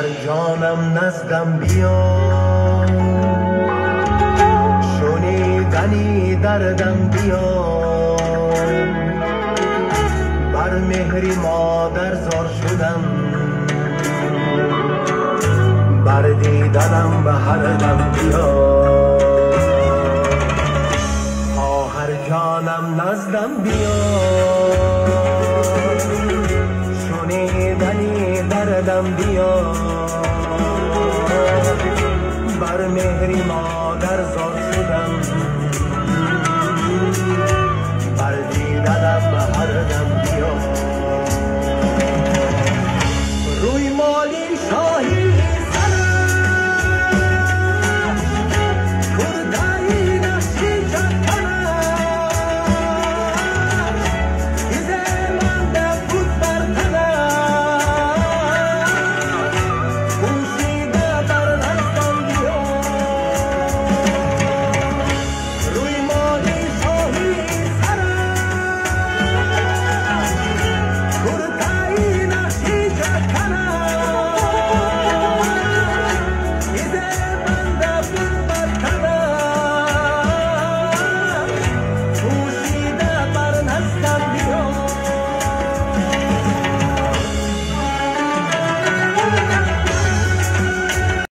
خواهر جانم نزدم بیا، شنیدنی دردم بیا، بر مهری مادر زار شدم، بر دیدنم به هر دم بیا. خواهر جانم نزدم بیا، شنیدنی دردم بیا، بر مهری مادر زار شدم، بر دیدنم به هر دم بیا.